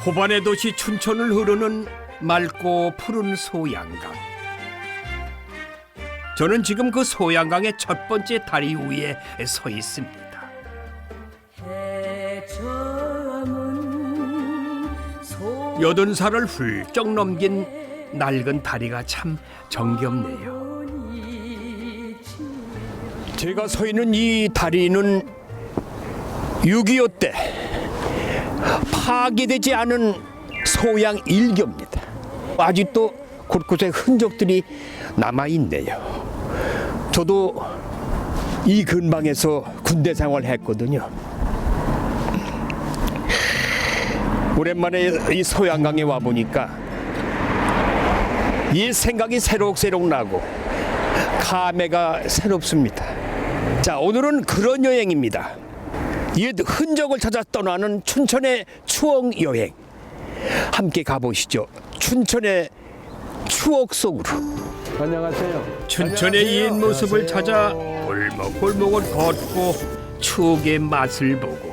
호반의 도시 춘천을 흐르는 맑고 푸른 소양강. 저는 지금 그 소양강의 첫 번째 다리 위에 서 있습니다. 여든 살을 훌쩍 넘긴 낡은 다리가 참 정겹네요. 제가 서 있는 이 다리는 6.25 때 파괴되지 않은 소양 일교입니다. 아직도 곳곳에 흔적들이 남아있네요. 저도 이 근방에서 군대 생활했거든요. 오랜만에 이 소양강에 와보니까 이 생각이 새록새록 나고 감회가 새롭습니다. 자, 오늘은 그런 여행입니다. 옛 흔적을 찾아 떠나는 춘천의 추억 여행. 함께 가보시죠. 춘천의 추억 속으로. 안녕하세요. 춘천의 옛 모습을 찾아 골목골목을 걷고 추억의 맛을 보고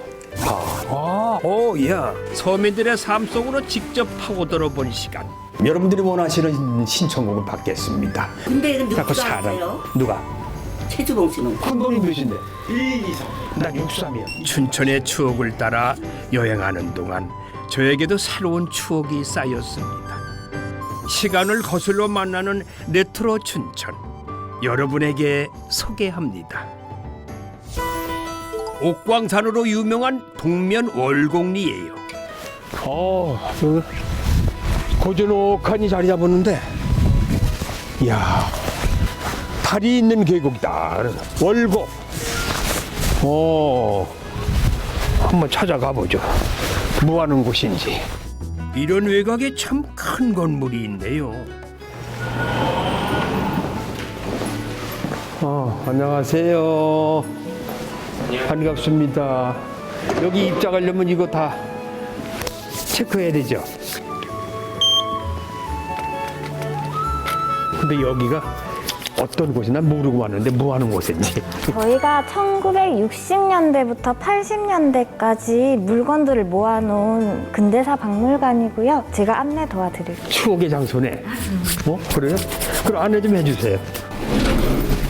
야 서민들의 삶 속으로 직접 파고들어 본 시간. 여러분들이 원하시는 신청곡을 받겠습니다. 근데 누가 그 사람 아세요? 누가? 최주봉 씨는 큰돈이 몇인데? 223. 난 63이야. 춘천의 추억을 따라 여행하는 동안 저에게도 새로운 추억이 쌓였습니다. 시간을 거슬러 만나는 레트로 춘천, 여러분에게 소개합니다. 옥광산으로 유명한 동면 월곡리예요. 고즈넉하니 자리 잡았는데, 이야, 달이 있는 계곡이다. 월곡. 한번 찾아가 보죠. 뭐 하는 곳인지. 이런 외곽에 참 큰 건물이 있네요. 안녕하세요. 반갑습니다. 여기 입장하려면 이거 다 체크해야 되죠. 근데 여기가 어떤 곳이나 모르고 왔는데 뭐 하는 곳인지. 저희가 1960년대부터 80년대까지 물건들을 모아놓은 근대사 박물관이고요. 제가 안내 도와드릴게요. 추억의 장소네. 그래요? 그럼 안내 좀 해주세요.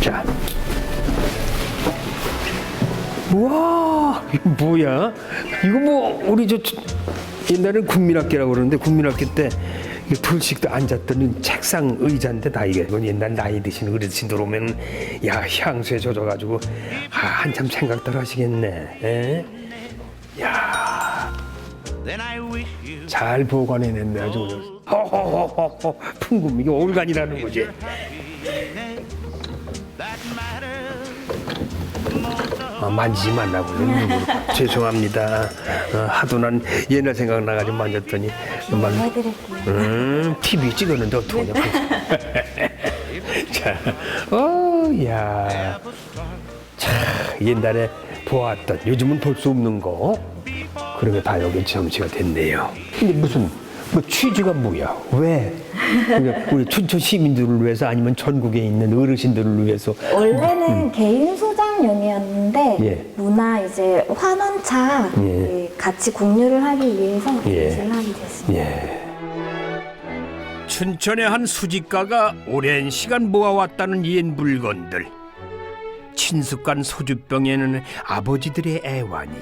자. 우와, 이거 뭐야? 이거 뭐 우리 저 옛날에는 국민학교라고 그러는데 국민학교 때 불식도 앉았던 책상 의자인데 다 이건 옛날 나이 드신 어르신들 오면 야 향수에 젖어가지고 한참 생각들 하시겠네. 에? 야, 잘 보관해냈네 아주. 허허허허 풍금 이게 올간이라는 거지. 만지지 말라고요. 죄송합니다. 하도 난 옛날 생각나가지고 만졌더니 도와드릴게요. TV 찍었는데 어떡하냐. 자, 야, 참 옛날에 보았던 요즘은 볼 수 없는 거 그런 게 다 여기 점치가 됐네요. 근데 무슨 뭐 취지가 뭐야? 왜? 그러니까 우리 춘천 시민들을 위해서 아니면 전국에 있는 어르신들을 위해서? 원래는 개인 소장용이었는데 예. 문화 이제 환원차 예. 같이 공유를 하기 위해서 예. 개설을 하게 됐습니다. 예. 춘천의 한 수집가가 오랜 시간 모아왔다는 옛 물건들. 친숙한 소주병에는 아버지들의 애환이,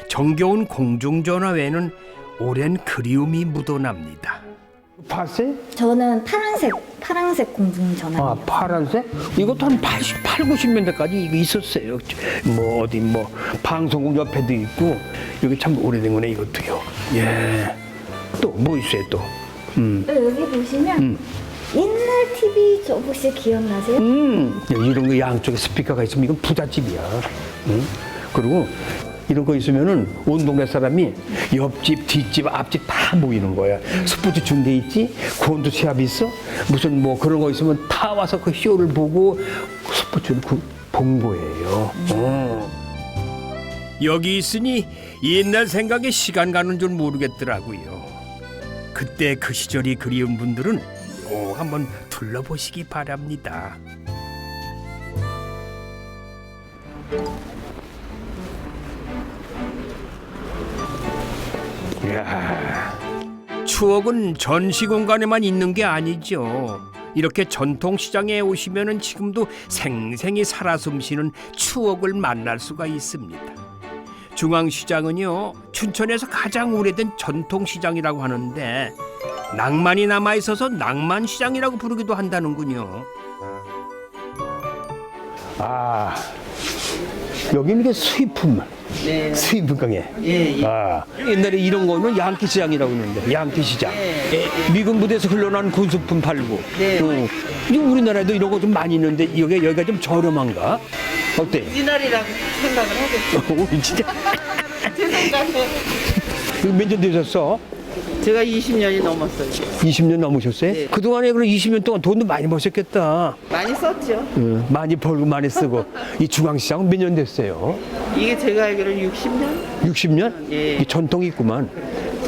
정겨운 공중전화에는 오랜 그리움이 묻어납니다. 봤어요? 저는 파란색 공중전화예요. 파란색? 이것도 한 80, 90년대까지 이거 있었어요. 뭐 어디 뭐 방송국 옆에도 있고 여기 참 오래된 거네 이것도요. 예. 또 뭐 있어요 또? 여기 보시면 옛날 TV 저 혹시 기억나세요? 이런 거 양쪽에 스피커가 있으면 이건 부잣집이야. 그리고 이런 거 있으면은 온 동네 사람이 옆집, 뒷집, 앞집 다 모이는 거야. 스포츠 중계 있지? 권도 시합 있어? 무슨 뭐 그런 거 있으면 다 와서 그 쇼를 보고 스포츠를 본 거예요. 여기 있으니 옛날 생각에 시간 가는 줄 모르겠더라고요. 그때 그 시절이 그리운 분들은 꼭 한번 둘러보시기 바랍니다. 이야. 추억은 전시 공간에만 있는 게 아니죠. 이렇게 전통시장에 오시면은 지금도 생생히 살아 숨쉬는 추억을 만날 수가 있습니다. 중앙시장은요, 춘천에서 가장 오래된 전통시장이라고 하는데 낭만이 남아 있어서 낭만시장이라고 부르기도 한다는군요. 아, 여기는 게 수입품. 네. 수입품 가게. 예, 예. 아, 옛날에 이런 거는 양키 시장이라고 그러는데 양키 시장. 미군 부대에서 흘러난 군수품 팔고. 네. 이제 우리나라에도 이런 거 좀 많이 있는데 여기가 좀 저렴한가? 어때? 이날이라고 생각을 하겠죠. 진짜 제 생각에. 몇 년 되셨어? 제가 20년이 넘었어요. 20년 넘으셨어요? 네. 그동안에 그럼 20년 동안 돈도 많이 버셨겠다. 많이 썼죠. 많이 벌고 많이 쓰고. 이 중앙시장은 몇 년 됐어요? 이게 제가 알기로는 60년? 60년? 예. 이 전통이 있구만.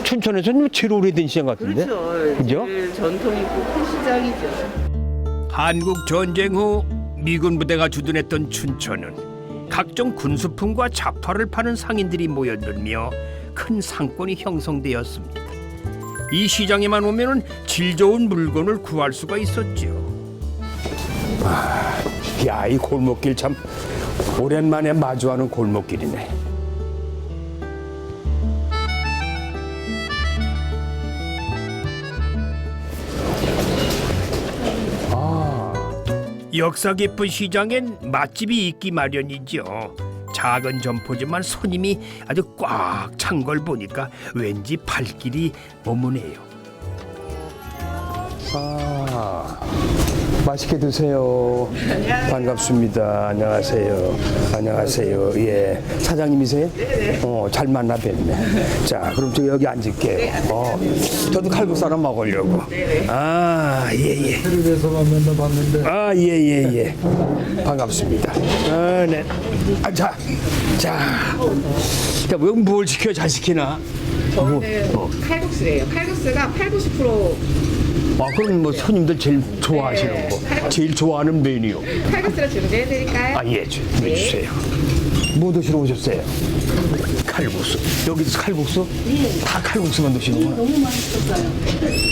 춘천에서는 제일 오래된 시장 같은데? 그렇죠. 그죠? 제일 전통 있고 큰 시장이죠. 한국 전쟁 후 미군 부대가 주둔했던 춘천은 각종 군수품과 잡화를 파는 상인들이 모여들며 큰 상권이 형성되었습니다. 이 시장에만 오면은 질 좋은 물건을 구할 수가 있었죠. 야, 이 골목길 참 오랜만에 마주하는 골목길이네. 역사 깊은 시장엔 맛집이 있기 마련이죠. 작은 점포지만 손님이 아주 꽉 찬 걸 보니까 왠지 발길이 머무네요. 아, 맛있게 드세요. 반갑습니다. 안녕하세요. 안녕하세요. 예, 사장님이세요? 잘 만나 뵙네. 자, 그럼 저 여기 앉을게요. 저도 칼국수 하나 먹으려고. 아, 예, 예. TV에서만 맨날 봤는데 아, 예, 예, 예. 반갑습니다. 아, 네. 아, 자, 뭘 시켜? 잘 시키나? 저는 칼국수예요. 칼국수가 80~90% 아, 그럼 뭐 손님들 제일 좋아하시는 거, 제일 좋아하는 메뉴. 칼국수를 준비해드릴까요? 아, 예, 주세요. 뭐 드시러 오셨어요? 칼국수. 여기도 칼국수? 예. 다 칼국수만 드시는구나. 너무 맛있었어요.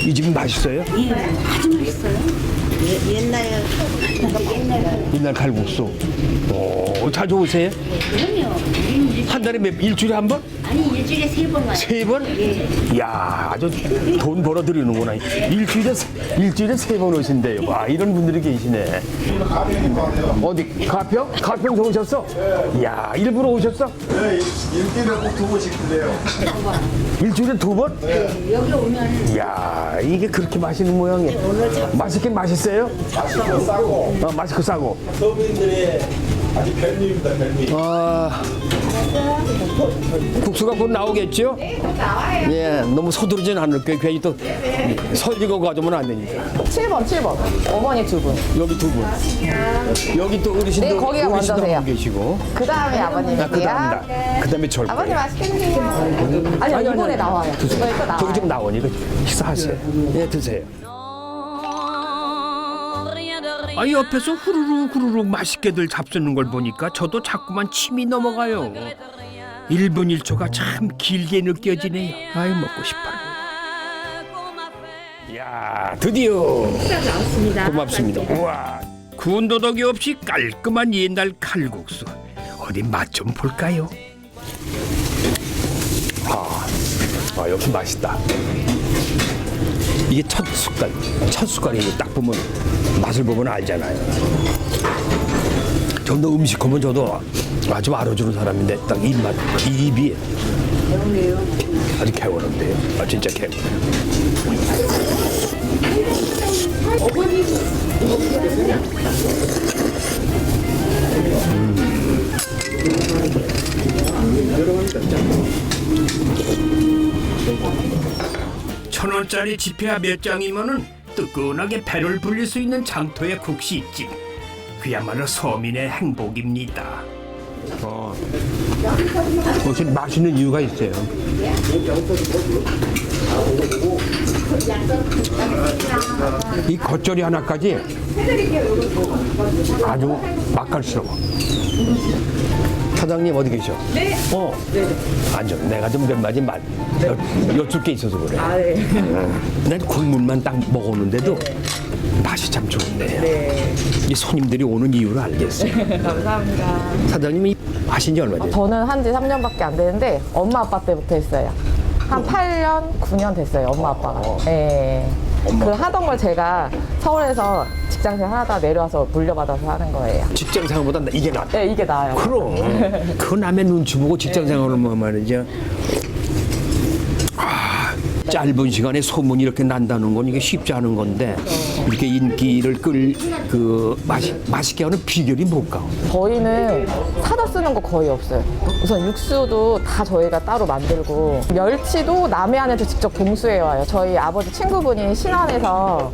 이 집은 맛있어요? 예, 아주 맛있어요. 옛날 칼국수. 오, 자주 오세요? 그럼요. 한 달에 일주일에 한 번? 아니 일주일에 3번 와요. 세 번? 이야, 아주 돈 벌어들이는구나. 일주일에 3번 오신대요. 와, 이런 분들이 계시네. 어디, 가평? 가평에서 오셨어? 이야, 일부러 오셨어? 네, 일주일에 꼭 2번씩 드세요. 일주일에 2번? 여기 오면 이야, 이게 그렇게 맛있는 모양이에요. 맛있긴 맛있어요? 맛있고 싸고 맛있고 싸고. 서민들의 아주 별미입니다, 별미. 아, 국수가 곧 나오겠죠? 네, 곧 나와요. 예, 너무 서두르진 않을 거예요. 괜히 또 설리고 가져오면 안 되니까. 7번. 어머니 2분. 여기 2분. 여기 또 어르신도 네, 거기가 어르신도 먼저세요. 한 분 계시고. 그 다음에 아버님이세요. 그다음에 절 아버님 거예요. 맛있게 드세요. 아니요, 이번에 나와요. 이번에 또 나와요. 저기 지금 나오니까 식사하세요. 예, 드세요. 아, 옆에서 후루룩 맛있게들 잡수는 걸 보니까 저도 자꾸만 침이 넘어가요. 1분 1초가 참 길게 느껴지네요. 아유, 먹고 싶어요. 이야, 드디어. 고맙습니다. 우와. 군더더기 없이 깔끔한 옛날 칼국수. 어디 맛 좀 볼까요? 아, 역시 맛있다. 이게 첫 숟갈이 딱 보면 맛을 보면 알잖아요. 좀 더 음식하면 저도 아주 알아주는 사람인데 딱 입맛, 입이 아주 개운한데요. 아, 진짜 개운해요. 천원짜리 지폐야 몇 장이면은 뜨끈하게 배를 불릴 수 있는 장터의 국시집. 그야말로 서민의 행복입니다. 역시 맛있는 이유가 있어요. 이 겉절이 하나까지 아주 맛깔스러워. 사장님 어디 계셔? 네. 앉아. 내가 좀 몇 마디 여쭐 게 있어서 그래. 아, 네. 난 국물만 딱 먹었는데도 맛이 참 좋네요. 네. 이 손님들이 오는 이유를 알겠어요. 감사합니다. 사장님이 하신 지 얼마 됐어요? 저는 한지 3년밖에 안 되는데 엄마 아빠 때부터 했어요. 한 8년, 9년 됐어요. 엄마 아빠가. 예. 그 하던 걸 제가 서울에서 직장생활 하다 내려와서 물려받아서 하는 거예요. 직장 생활보다 이게 낫다. 네, 이게 나아요. 그럼 그 남의 눈치 보고 직장 생활을 뭐 말이죠. 짧은 시간에 소문이 이렇게 난다는 건 이게 쉽지 않은 건데 이렇게 인기를 맛있게 하는 비결이 뭘까? 저희는 사다 쓰는 거 거의 없어요. 우선 육수도 다 저희가 따로 만들고 멸치도 남해안에서 직접 공수해 와요. 저희 아버지 친구분이 신안에서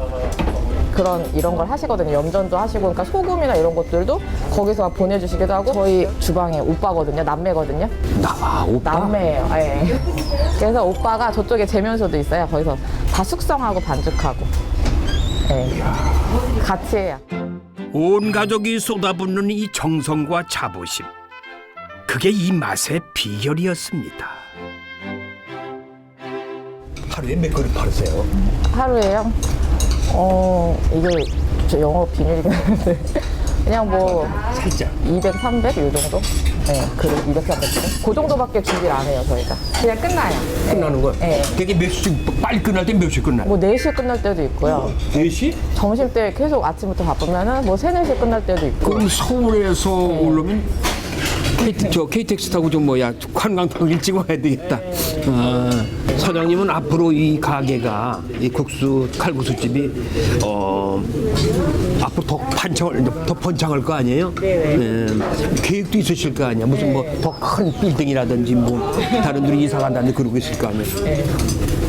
이런 걸 하시거든요. 염전도 하시고, 그러니까 소금이나 이런 것들도 거기서 보내주시기도 하고, 저희 주방에 오빠거든요. 남매거든요. 오빠? 남매예요. 예. 그래서 오빠가 저쪽에 재면소도 있어요. 거기서 다 숙성하고 반죽하고. 예. 같이 해요. 온 가족이 쏟아붓는 이 정성과 자부심. 그게 이 맛의 비결이었습니다. 하루에 몇 그릇 팔으세요? 하루에요? 이게 저 영업 비밀이긴 한데 그냥 뭐 살짝 200, 300 이 정도? 네, 그래 200, 300. 그 정도밖에 준비를 안 해요 저희가. 그냥 끝나요. 끝나는 거야? 네. 되게 몇 시쯤 빨리 끝날 때 몇 시 끝나요? 뭐 4시에 끝날 때도 있고요. 4시? 점심 때 계속 아침부터 바쁘면은 뭐 3, 4시에 끝날 때도 있고. 그럼 서울에서 오려면 KTX 타고 관광탕 일찍 와야 되겠다. 사장님은 앞으로 이 가게가 이 칼국수집이 앞으로 더 번창할 거 아니에요? 네. 계획도 있으실 거 아니야? 무슨 뭐 더 큰 빌딩이라든지 뭐 다른 데로 이사 간다는데 그러고 있을 거 아니에요?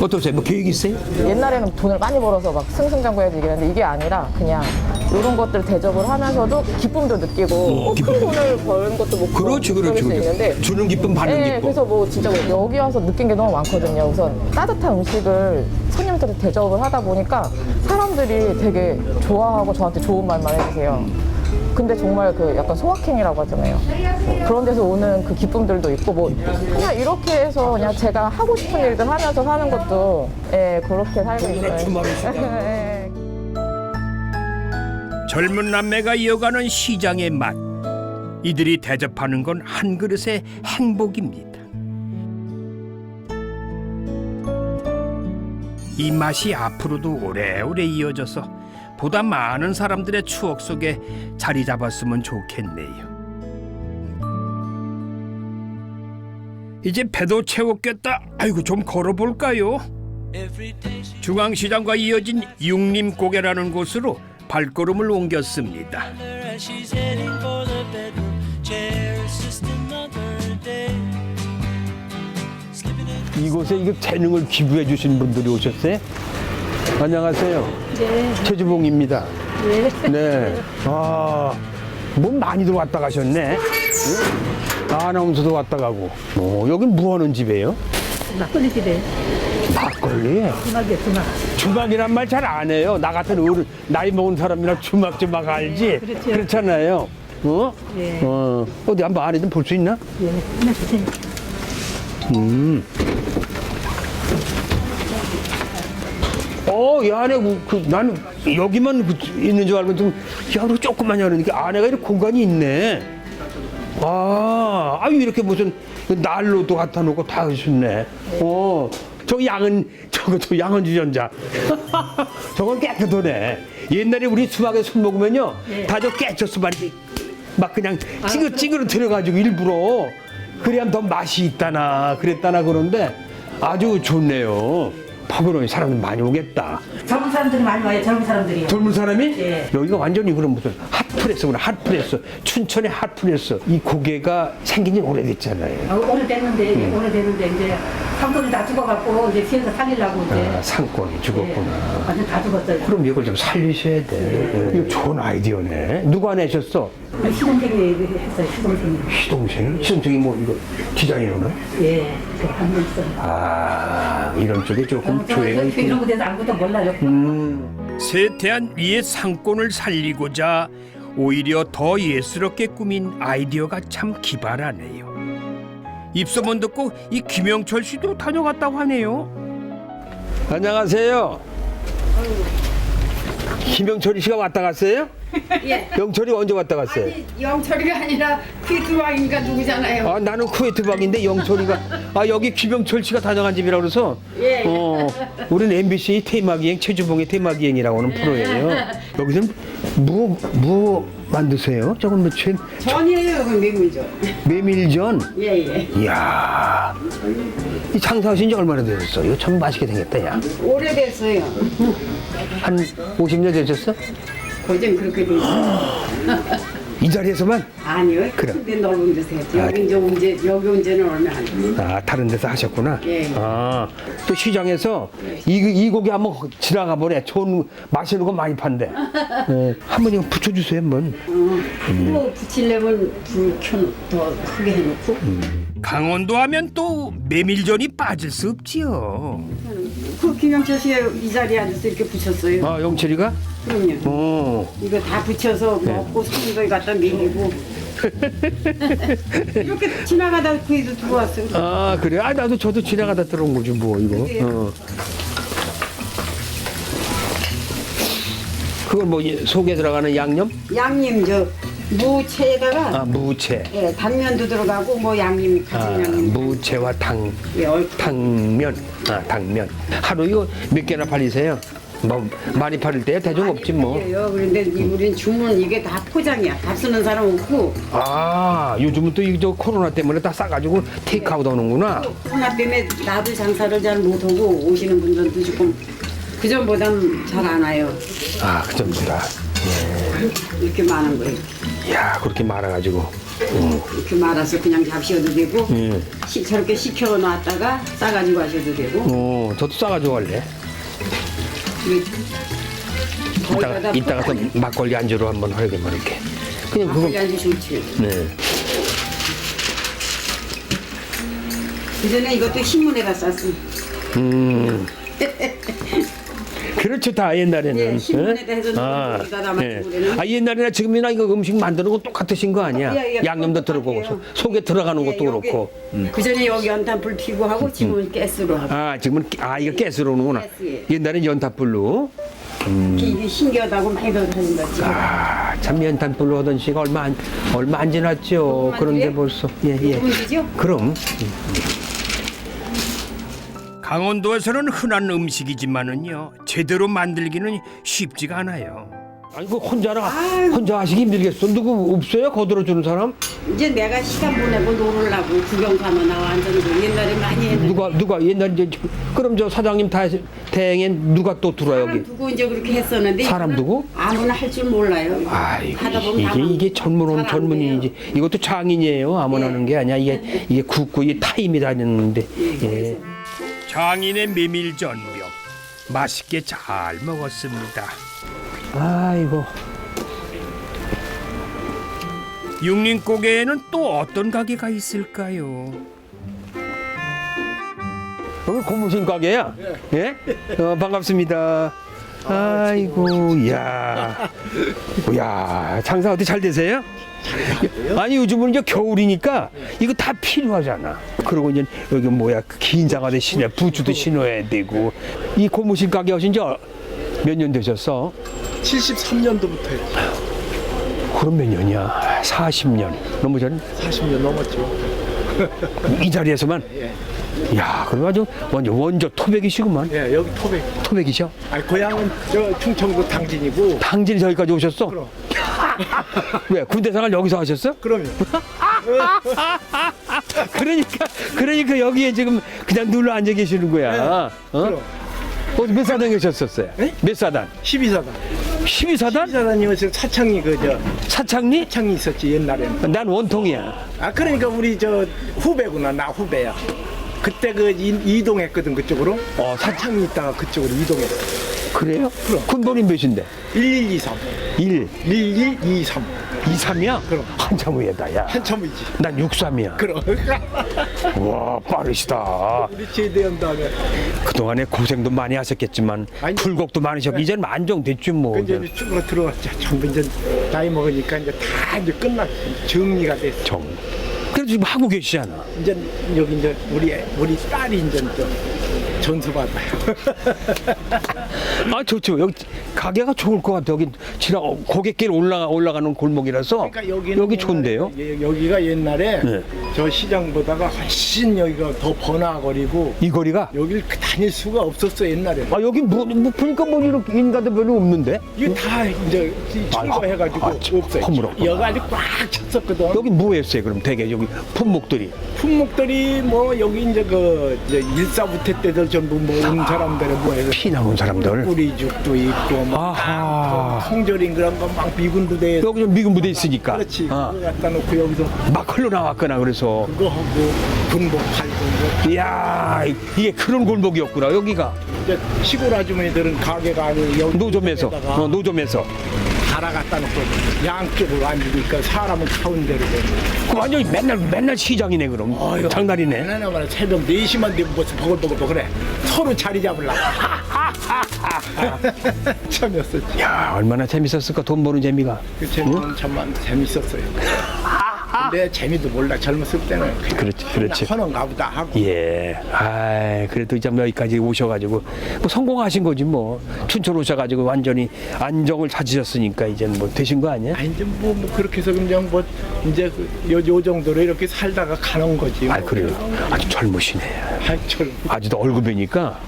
어떠세요? 뭐 계획 있어요? 옛날에는 돈을 많이 벌어서 막 승승장구해야지 이랬는데 이게 아니라 그냥 이런 것들 대접을 하면서도 기쁨도 느끼고 뭐 큰 돈을 버는 것도 뭐 그렇지. 있는데 주는 기쁨 받는 네, 기쁨. 그래서 뭐 진짜 뭐 여기 와서 느낀 게 너무 많거든요. 우선 따뜻한 음식을 손님들한테 대접을 하다 보니까 사람들이 되게 좋아하고 저한테 좋은 말만 해주세요. 근데 정말 약간 소확행이라고 하잖아요. 그런 데서 오는 그 기쁨들도 있고 뭐 그냥 이렇게 해서 그냥 제가 하고 싶은 일들 하면서 사는 것도 그렇게 살고 있어요. 예. 젊은 남매가 이어가는 시장의 맛. 이들이 대접하는 건 한 그릇의 행복입니다. 이 맛이 앞으로도 오래오래 이어져서 보다 많은 사람들의 추억 속에 자리 잡았으면 좋겠네요. 이제 배도 채웠겠다. 아이고 좀 걸어볼까요? 중앙시장과 이어진 육림고개라는 곳으로 발걸음을 옮겼습니다. 이곳에 이거 재능을 기부해 주신 분들이 오셨어요? 안녕하세요. 네. 최주봉입니다. 네. 뭐 많이들 왔다 가셨네. 아나운서도 왔다 가고. 여긴 뭐 하는 집이에요? 막걸리 집에 막걸리? 주막이란 말 잘 안 해요. 나 같은 어른, 나이 먹은 사람이랑 주막 알지? 그렇죠. 그렇잖아요. 예. 어디 한번 안에 좀 볼 수 있나? 예, 하나 주세요. 이 안에 나는 여기만 있는 줄 알고 좀 이거 조금만 열으니까 안에가 이렇게 공간이 있네. 이렇게 무슨 난로도 갖다 놓고 다 하셨네. 저 양은 주전자. 저건 깨끗하네. 옛날에 우리 수박에 술 먹으면요, 다 저 깨쳤어 막 그냥 찌그러 들어가지고 일부러 그래야 더 맛이 있다나 그랬다나 그런데 아주 좋네요. 파그로니 사람들 많이 오겠다. 젊은 사람들이 많이 와요. 젊은 사람들이요. 젊은 사람이? 예. 여기가 완전히 그런 무슨 핫플레스구나. 핫플레스. 춘천의 핫플레스. 이 고개가 생긴 지 오래됐잖아요. 오래됐는데 오래됐는데 이제 상권이 다 죽어갖고 이제 시에서 살리려고 이제 상권이 죽었구나. 완전 다 죽었어요. 그럼 이걸 좀 살리셔야 돼. 이거 좋은 아이디어네. 누가 내셨어? 시동생이 했어요. 시동생이. 시동생이 뭐 이거 디자이너나? 예, 한명 있어요. 이런 쪽에 조금 조예가 있구나. 이런 거 대해서 아무것도 몰라요. 세태한 이의 상권을 살리고자 오히려 더 예스럽게 꾸민 아이디어가 참 기발하네요. 입소문 듣고 이 김영철 씨도 다녀갔다고 하네요. 안녕하세요. 김영철이 씨가 왔다 갔어요? 예. 영철이 언제 왔다 갔어요? 아니 영철이가 아니라 피트왕인가 누구잖아요. 아, 나는 쿠웨이트박인데 영철이가 여기 김영철 씨가 다녀간 집이라 그래서 예. 우리는 MBC 테마기행 최주봉의 테마기행이라고 하는 프로예요. 여기서는 뭐 만드세요? 저건 며칠 전이에요, 그 메밀죠. 메밀전. 예예. 이야, 이 장사하신 지 얼마나 되셨어요? 참 맛있게 생겼다, 야. 오래됐어요. 한 50년 되셨어? 거진 그렇게 돼 있어요. 이 자리에서만? 아니요. 그래. 근데 넓은 데서 했죠. 여기 이제 여기 온 지는 얼마 안 됐어요. 다른 데서 하셨구나. 예. 또 시장에서 이 고기 한번 지나가 보래. 좋은 맛있는 거 많이 판대. 한번 이거 붙여주세요, 한번. 뭐 붙이려면 불 더 크게 해놓고. 강원도 하면 또 메밀전이 빠질 수 없지요. 그 김영철 씨가 이 자리에 앉아서 이렇게 붙였어요. 아, 영철이가? 그럼요. 이거 다 붙여서 먹고 손님들 갖다 먹이고. 이렇게 지나가다 그 애도 들어왔어요. 아, 그래? 저도 지나가다 들어온 거지, 뭐, 이거. 그건 뭐, 속에 들어가는 양념? 양념 무채에다가 무채. 예, 당면도 들어가고 뭐 양념 같은 양념. 무채와 예, 당면. 당면. 하루 이거 몇 개나 팔리세요? 뭐, 많이 팔릴 때 대중 없지, 뭐. 그런데 우린 주문 이게 다 포장이야. 밥 쓰는 사람 없고. 요즘은 또 저 코로나 때문에 다 싸가지고 테이크아웃 하는구나. 코로나 때문에 나도 장사를 잘 못하고 오시는 분들도 조금 그전보단 잘 안 와요. 그 정도라. 이렇게 많은 거예요. 이야, 그렇게 말아가지고. 이렇게 말아서 그냥 잡셔도 되고 저렇게 식혀놨다가 싸가지고 하셔도 되고. 저도 싸가지고 갈래. 이따가 또 막걸리 안주로 한번 하려면 이렇게. 그냥 그거. 막걸리 안주 좋지. 네. 그전에 이것도 신문에다 쌌어. 그렇죠, 다 옛날에는. 예, 신문에다 해서 여기다 담아주고 그러는. 옛날이나 지금이나 이거 음식 만드는 거 똑같으신 거 아니야? 예, 양념도 들어가고 똑같아요. 속에 들어가는 것도 예, 여기, 그렇고. 그전에 여기 연탄불 피고 하고 지금은 가스로 하고. 지금은 이거 가스로 오는구나. 가스. 옛날엔 연탄불로. 이게 신기하다고 많이 들어가는 거지. 참 연탄불로 하던 시가 얼마 안 지났죠. 그런데 만들어요? 벌써. 예. 문제죠? 그럼. 강원도에서는 흔한 음식이지만은요 제대로 만들기는 쉽지가 않아요. 아이고 혼자 하시기 힘들겠어. 누구 없어요? 거들어주는 사람? 이제 내가 시간 보내고 놀으려고 구경 가면 나와 앉아서 옛날에 많이 했는데. 누가 옛날 이제 그럼 저 사장님 대행엔 누가 또 들어요 사람 여기? 두고 이제 그렇게 했었는데. 사람 두고? 아무나 할 줄 몰라요. 아이고 하다 보면 다 이게 전문은 잘안 전문이지. 이것도 장인이에요. 아무나 하는 게 아니야. 이게 굽고 이 타임이 다니는데. 예. 장인의 메밀전병 맛있게 잘 먹었습니다. 아이고. 육림고개에는 또 어떤 가게가 있을까요? 여기 고무신 가게야? 예? 반갑습니다. 아이고, 야, 장사 어떻게 잘 되세요? 아니 요즘은 이제 겨울이니까 이거 다 필요하잖아. 그리고 이제 여기 긴 장화도 신어, 부츠도 신어야 되고. 이 고무신 가게 하신 지 몇 년 되셨어? 73년도부터 그럼 몇 년이야? 40년 너무 전? 40년 넘었죠. 이 자리에서만? 야, 그럼 아주 원조 토백이시구만. 예, 여기 토백이셔? 고향은 저 충청도 당진이고. 당진이 저기까지 오셨어? 그럼. 왜 군대 생활 여기서 하셨어? 그럼요. 그러니까 여기에 지금 그냥 눌러 앉아 계시는 거야. 그럼. 몇 사단 계셨었어요? 네? 몇 사단? 12사단. 12사단? 12사단이면 지금 사창이 사창리? 사창이 있었지 옛날에는. 난 원통이야. 그러니까 우리 저 후배구나. 나 후배야. 그때 이동했거든 그쪽으로. 사창이 있다가 그쪽으로 이동했어. 그래요? 그럼. 군번이 몇인데? 1123. 1. 1123. 2, 3이야? 그럼. 한참 후에다, 야. 한참 후이지. 난 6, 3이야. 그럼. 와, 빠르시다. 우리 제대한 다음에 그동안에 고생도 많이 하셨겠지만 아니, 불곡도 많으셨고 이제는 안정됐지 뭐. 이제 쭉으로 들어왔죠. 전부 이제 나이 먹으니까 이제 다 이제 끝났지. 정리가 됐어. 정. 그래도 지금 하고 계시잖아. 이제 여기 이제 우리 딸이 이제 또 전수받아요. 아, 좋죠. 여기 가게가 좋을 것 같아. 여기 지나 고갯길 올라가는 골목이라서 그러니까 여기는 여기 좋은데요. 여기가 옛날에 네. 저 시장보다가 훨씬 여기가 더 번화거리고 이 거리가 여길 다닐 수가 없었어 옛날에. 아 여기 보니까 뭐 이렇게 인가도 별로 없는데 이게 다 이제 청소해가지고 없어요. 허물었구나. 여기가 아주 꽉 찼었거든. 여기 뭐 했어요? 그럼 되게 여기 품목들이 품목들이 뭐 여기 이제 그 이제 일사부태 때들 전부 뭐 온 사람들은 뭐 해서 피나 온 사람들. 뿌리죽도 있고 뭐 아하. 통조림 그런 거 막 미군 부대에 여기 좀 미군 부대 있으니까. 그렇지 어. 그거 갖다 놓고 여기서 막 흘러 나왔거나 그래서. 그거 하고 군복 팔고 뭐 이야 이게 그런 골목이었구나 여기가. 이제 시골 아주머니들은 가게가 아니고 여기 노점에서 에다가 노점에서. 달아 갖다 놓고 양쪽으로 앉으니까 사람은 가운데로 되고. 그 완전히 맨날 시장이네 그럼. 아유, 장날이네. 맨날 새벽 4시만 되면 벌써 버글버글버글해. 서로 자리 잡으려고. 참이었었지. 야 얼마나 재밌었을까 돈 버는 재미가. 그 재미는 참만 재밌었어요. 근데 재미도 몰라 젊었을 때는 그렇지. 하는가 보다 하고. 예. 아 그래도 이제 여기까지 오셔가지고 뭐 성공하신 거지 뭐. 춘천 오셔가지고 완전히 안정을 찾으셨으니까 이제는 뭐 되신 거 아니야? 아니 이제 뭐 그렇게 해서 그냥 뭐 이제 요 정도로 이렇게 살다가 가는 거지. 아 그래요. 아주 젊으시네. 아직도 얼굴 뵈니까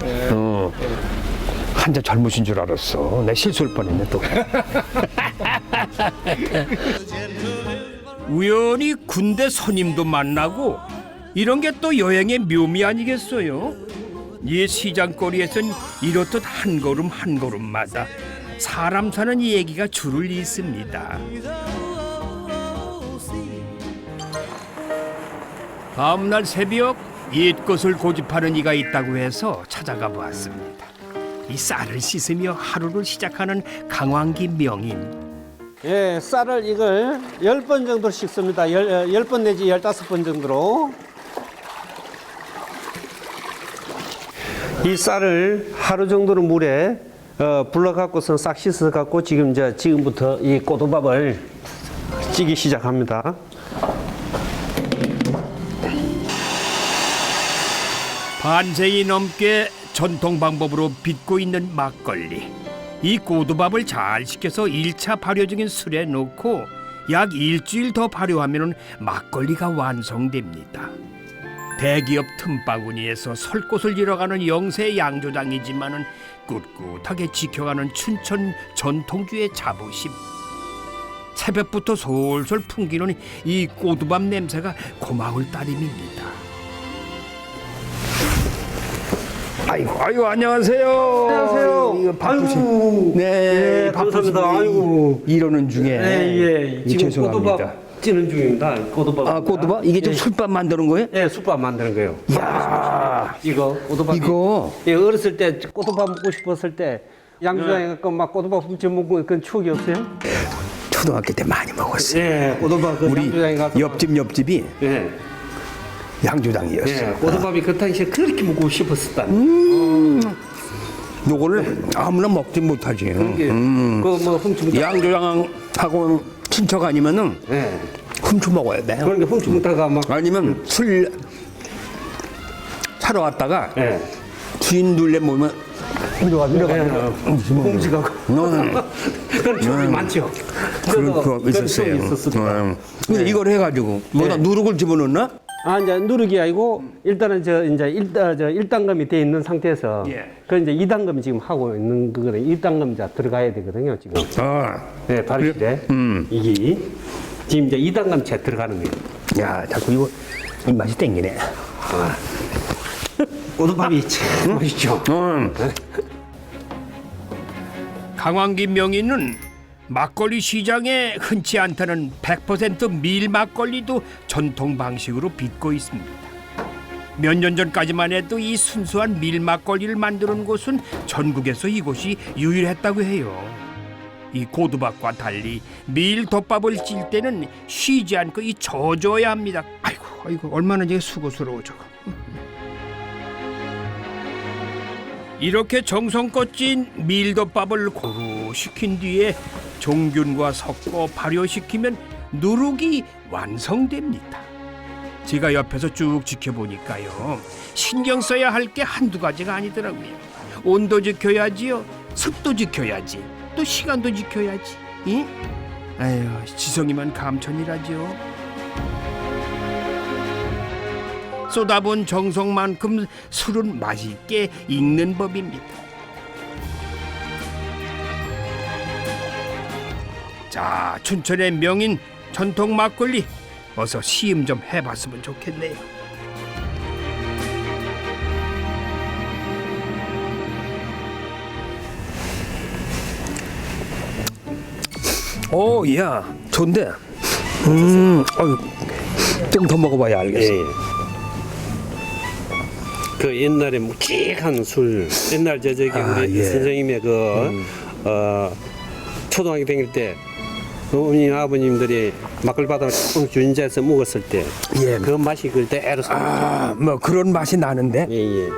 한참 젊으신 줄 알았어. 내 실수할 뻔했네 또. 우연히 군대 선임도 만나고 이런 게 또 여행의 묘미 아니겠어요? 이 시장거리에선 이렇듯 한 걸음 한 걸음마다 사람 사는 얘기가 줄을 잇습니다. 다음날 새벽 옛것을 고집하는 이가 있다고 해서 찾아가 보았습니다. 이 쌀을 씻으며 하루를 시작하는 강왕기 명인. 예, 쌀을 이걸 10번 정도 씻습니다. 10번 내지 15번 정도로. 이 쌀을 하루 정도는 물에 불러갖고서 싹 씻어갖고 지금부터 이 꼬두밥을 찌기 시작합니다. 반세기 넘게 전통 방법으로 빚고 있는 막걸리. 이 고두밥을 잘 식혀서 1차 발효 중인 술에 넣고 약 일주일 더 발효하면 막걸리가 완성됩니다. 대기업 틈바구니에서 설 곳을 잃어가는 영세 양조장이지만은 꿋꿋하게 지켜가는 춘천 전통주의 자부심. 새벽부터 솔솔 풍기는 이 고두밥 냄새가 고마울 따름입니다. 아이고 안녕하세요. 안녕하세요. 이거 바쁘시. 아이고. 네, 감사합니다. 바쁘시고 아이고. 이러는 중에. 예. 지금 죄송합니다. 꼬두밥 찌는 중입니다. 꼬두밥. 아 꼬두밥 이게 좀 예. 술밥 만드는 거예요? 예, 숯밥 만드는 거예요. 이야 이거 꼬두밥. 이거 예, 어렸을 때 꼬두밥 먹고 싶었을 때 양조장에 가서 막 꼬두밥 훔쳐 먹고 그런 추억이 없어요? 초등학교 때 많이 먹었어요. 예, 꼬두밥 그 우리 양조장에 가서 옆집이 예, 양조장이었어요. 예, 꼬두밥이 그 당시에 그렇게 먹고 싶었었다. 요거를 아무나 먹지 못하지. 그뭐 훔쳐 양조장하고 친척 아니면은 예, 훔쳐 먹어야 돼. 그러니까 훔쳐 먹다가 막 아니면 술 사러 왔다가 예, 주인 둘레 모면 이리 와 훔치가고 그런 추억이 많죠. 그거 있었어요. 근데 이걸 해가지고 뭐다 누룩을 집어넣나? 아, 이제 누르기 아니고 일단은 이제 1단검이 돼 있는 상태에서 그 이제 2단검 지금 하고 있는 그거는 1단검 이제 들어가야 되거든요, 지금. 네, 발효실에. 이게 지금 이제 2단검 채 들어가는 거예요. 야, 자꾸 이거 입맛이 땡기네. 꼬두밥이 참 맛있죠. 강왕기 명인은 막걸리 시장에 흔치 않다는 100% 밀 막걸리도 전통 방식으로 빚고 있습니다. 몇 년 전까지만 해도 이 순수한 밀 막걸리를 만드는 곳은 전국에서 이곳이 유일했다고 해요. 이 고두밥과 달리 밀덮밥을 찔 때는 쉬지 않고 이 져줘야 합니다. 아이고 얼마나 이게 수고스러워 저거. 이렇게 정성껏 찐 밀덮밥을 고루 식힌 뒤에 종균과 섞어 발효시키면 누룩이 완성됩니다. 제가 옆에서 쭉 지켜보니까요, 신경 써야 할 게 한두 가지가 아니더라고요. 온도 지켜야지요, 습도 지켜야지, 또 시간도 지켜야지. 응? 아유, 지성이만 감천이라죠. 쏟아본 정성만큼 술은 맛있게 익는 법입니다. 자, 춘천의 명인 전통 막걸리 어서 시음 좀 해봤으면 좋겠네요. 야, 좋은데. 좀 더 먹어봐야 알겠어. 예. 그 옛날에 묵직한 술, 옛날 저기 우리 예. 선생님의 초등학교 다닐 때 어머니 아버님들이 막걸바닥을 조금 준비해서 먹었을 때 예. 그 맛이 그대로 뭐 그런 맛이 나는데 예예.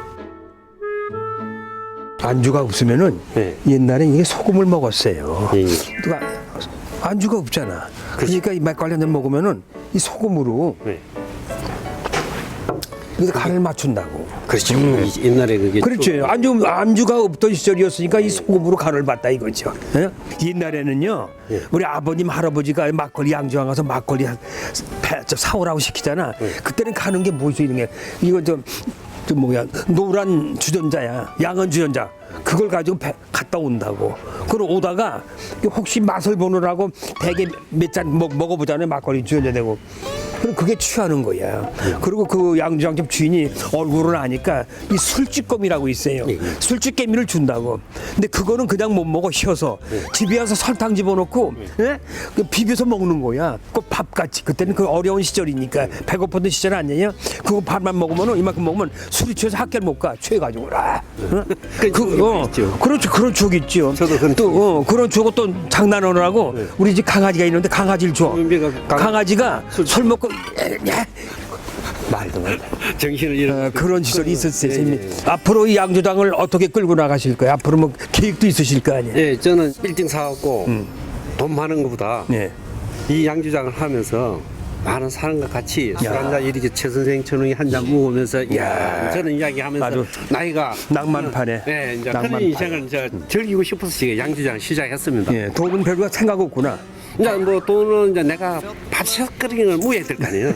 안주가 없으면은 네. 옛날에 이게 소금을 먹었어요. 예. 누가 안주가 없잖아. 그러니까 이 막걸리 한잔 먹으면은 이 소금으로 네. 그래서 간을 맞춘다고. 그렇죠. 옛날에 그게 그렇죠. 안주가 없던 시절이었으니까 이 소금으로 간을 봤다 이거죠. 예? 옛날에는요, 예. 우리 아버님 할아버지가 막걸리 양조장 가서 막걸리 사오라고 시키잖아. 그때는 가는 게 뭐지 이런 게 이거 좀 뭐야 노란 주전자야, 양은 주전자. 그걸 가지고 갔다 온다고. 그럼 오다가 혹시 맛을 보느라고 대게 몇 잔 먹어보잖아요. 막걸리 주전자 되고. 그럼 그게 취하는 거야. 그리고 그 양조장집 주인이 얼굴을 아니까 이 술찌꺼미라고 있어요. 술찌개미를 준다고. 근데 그거는 그냥 못 먹어 휘어서 집에 와서 설탕 집어넣고 예? 비벼서 먹는 거야. 꼭 밥같이. 그때는 그 어려운 시절이니까 배고팠던 시절 아니에요. 그거 밥만 먹으면 이만큼 먹으면 술이 취해서 학교를 못 가. 취해가지고. 그렇죠. 그런 추억 있죠. 저도 그런 또 그런 추억 또 장난하느라고 우리 집 강아지가 있는데 강아지를 줘. 강아지가 술 먹고 말도 안 돼. 정신을 잃어. 그런 시절이 있었어요. 앞으로 이 양조장을 어떻게 끌고 나가실 거예요? 앞으로 뭐 계획도 있으실 거 아니에요? 예, 저는 빌딩 사갖고 돈 많은 것보다 네. 이 양주장을 하면서 많은 사람과 같이 술 한잔 이렇게 최 선생 천웅이 한 잔 먹으면서 저는 이야기하면서 아주 나이가 낭만파네. 네, 이제 낭만파네. 그런 인생을 이제 즐기고 싶어서 제가 양주장 시작했습니다. 예, 돈은 별로 생각 없구나. 이제 뭐 돈은 이제 내가 밥솥거리는 무해야 될 거 아니에요.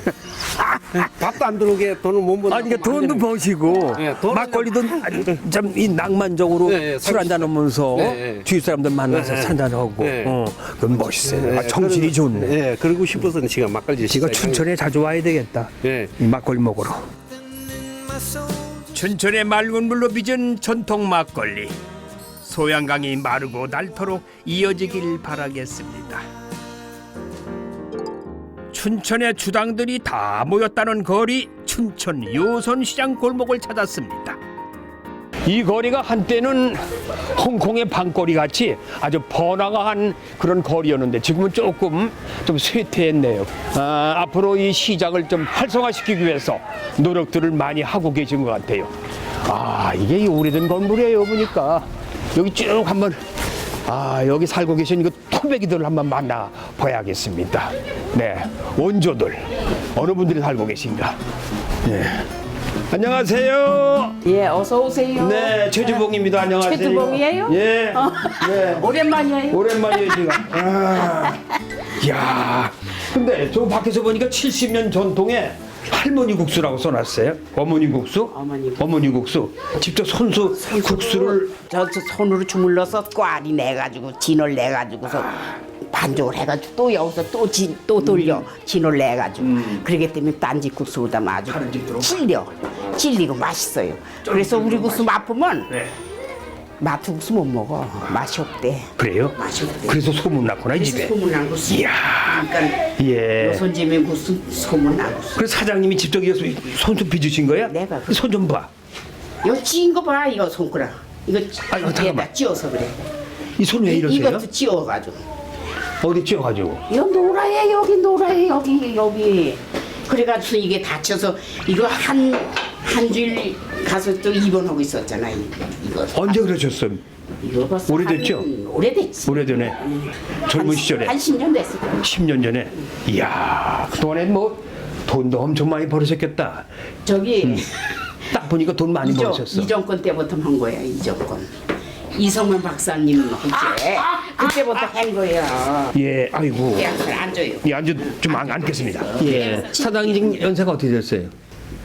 밥도 안 들어오게 돈을 못 버는. 아니, 그러니까 돈도 버시고 예, 돈은 막걸리도 참 이 낭만적으로 예, 예, 술 한잔 하면서 예, 예. 주위 사람들 만나서 예, 예. 한잔하고 예. 그건 멋있어요. 정신이 좋네. 예, 그러고 싶어서 제가 막걸리 제가 춘천에 자주 와야 되겠다. 예. 이 막걸리 먹으러. 춘천의 맑은 물로 빚은 전통 막걸리. 소양강이 마르고 닳도록 이어지길 바라겠습니다. 춘천의 주당들이 다 모였다는 거리, 춘천 요선시장 골목을 찾았습니다. 이 거리가 한때는 홍콩의 방거리 같이 아주 번화가한 그런 거리였는데 지금은 조금 좀 쇠퇴했네요. 앞으로 이 시장을 좀 활성화시키기 위해서 노력들을 많이 하고 계신 것 같아요. 이게 오래된 건물이에요. 보니까 여기 쭉 한번 여기 살고 계신 그 토백이들을 한번 만나 봐야겠습니다. 네, 원조들 어느 분들이 살고 계신가? 네. 안녕하세요. 예, 어서 오세요. 네, 최주봉입니다. 안녕하세요. 최주봉이에요? 예. 네. 오랜만이에요. 오랜만이에요, 제가. 야, 근데 저 밖에서 보니까 70년 전통의 할머니 국수라고 써놨어요. 어머니 국수? 어머니 국수. 직접 손수 국수를 저 손으로 주물러서 꽈리 내가지고 진을 내가지고서 반죽을 해가지고 또 여기서 또 돌려 진을 내가지고 그러기 때문에 딴집 국수보다 아주 질리고 맛있어요. 그래서 우리 국수 맛보면 마트 국수 못 먹어. 맛이 없대. 그래요? 맛이 없대. 그래서 소문났구나 이 집에. 소문난 국수. 이야. 그러니까 예. 노선집의 국수 소문난 국수. 그래서 사장님이 직접 이거 손수 빚으신 거야? 내가 손 좀 봐. 이거 찌인 거 봐. 이거 손가락. 이거 잠깐만. 얘다 찧어서 그래. 이 손 왜 이러세요? 이것도 찧어가지고. 어디 찧어가지고? 여기 노라해 여기 노라해 여기. 그래가지고 이게 다쳐서 이거 한 주일 가서 또 입원하고 있었잖아 이거. 언제 그러셨어요? 이거 벌써 오래됐죠? 오래됐지. 오래전에 젊은 시절에 한 10년 됐을 거야. 10년 전에. 이야, 그동안에 뭐 돈도 엄청 많이 벌으셨겠다. 저기 딱 보니까 돈 많이 벌으셨어. 이정권 때부터 한 거야 이정권. 이성만 박사님 그때 그때부터 한 거야. 예, 아이고. 대학을 앉아요. 예, 좀 앉겠습니다. 예. 사장님 지금 연세가 어떻게 됐어요?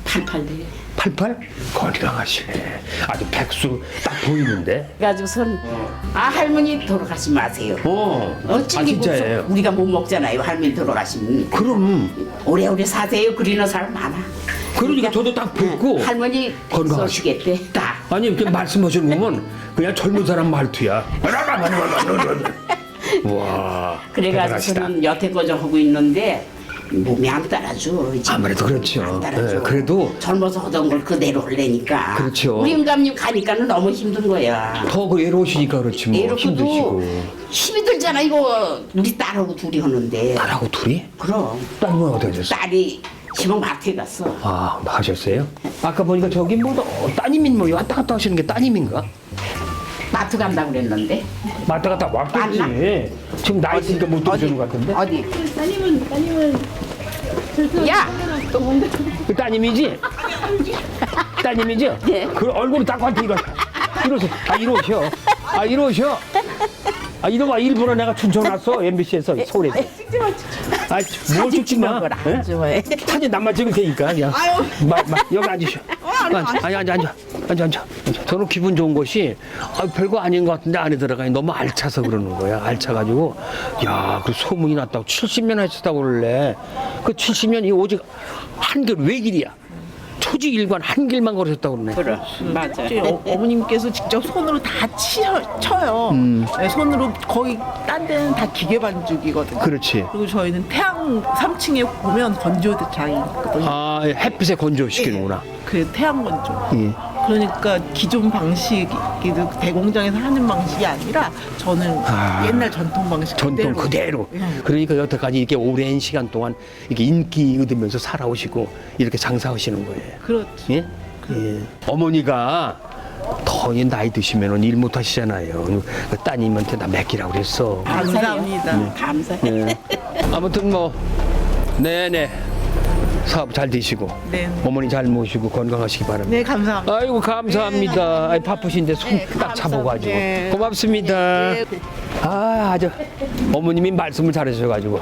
88대. 88? 건강하시네. 아주 백수 딱 보이는데. 그래가지고선 할머니 돌아가지 마세요. 진짜예요? 우리가 못 먹잖아요. 할머니 돌아가시면. 그럼. 오래오래 사세요. 그리는 사람 많아. 그러니까 저도 딱 뵙고. 할머니 건강하시겠대. 딱. 아니 이렇게 말씀하시는 거 보면 그냥 젊은 사람 말투야. 와. 그래가지고는 여태까지 하고 있는데 몸이 안 따라줘. 이제. 아무래도 그렇죠. 안 따라줘. 네, 그래도 젊어서 하던 걸 그대로 하려니까. 그렇죠. 우리 영감님 가니까는 너무 힘든 거야. 더 외로우시니까 그렇지 뭐. 외롭고도 힘드시고. 힘이 들잖아 이거. 우리 딸하고 둘이 하는데. 딸하고 둘이? 그럼. 딸은 어떻게 됐어? 딸이 시방 마트에 갔어. 아, 하셨어요? 아까 보니까 저기 뭐 따님이 뭐 왔다 갔다 하시는 게 따님인가? 마트 간다고 그랬는데. 왔다 갔다 왔겠지. 맞나? 지금 나이 있으니까 못 들어주는 것 같은데? 어디? 야! 그 따님이지? 따님이죠? 예. 그 얼굴이 딱 봤더니 이러세요. 이러셔. 이러셔. 이러면 일부러 내가 춘천 왔어. MBC에서 서울에서. 뭘 찍지 마. 안 좋아해. 사진 남만 찍을 테니까 그냥. 여기 앉으셔. 앉아. 저는 기분 좋은 것이 별거 아닌 것 같은데 안에 들어가니 너무 알차서 그러는 거야. 알차가지고 그 소문이 났다고 70년 하셨다고 그러래. 그 70년이 오직 한 길 외길이야. 초지일관 한 길만 걸으셨다고 그러네. 그래. 맞아. 어머님께서 직접 손으로 다 쳐요. 네, 손으로 거의 딴 데는 다 기계 반죽이거든요. 그렇지. 그리고 저희는 태양 3층에 보면 건조장이 있거든요. 햇빛에 건조시키는구나. 그 태양 건조. 예. 그러니까 기존 방식이 대공장에서 하는 방식이 아니라 저는 옛날 전통 방식 전통 그대로. 그러니까 여태까지 이렇게 오랜 시간 동안 이렇게 인기 얻으면서 살아오시고 이렇게 장사하시는 거예요. 그렇죠. 예? 예. 어머니가 더 나이 드시면 일 못 하시잖아요. 그 따님한테 나 맡기라고 그랬어. 감사합니다. 감사해. 예. 아무튼 뭐 네네 사업 잘 되시고 네. 어머니 잘 모시고 건강하시기 바랍니다. 네, 감사합니다. 아이고 감사합니다. 아이, 바쁘신데 손 딱 잡아가지고 네. 고맙습니다. 아주 어머님이 말씀을 잘하셔가지고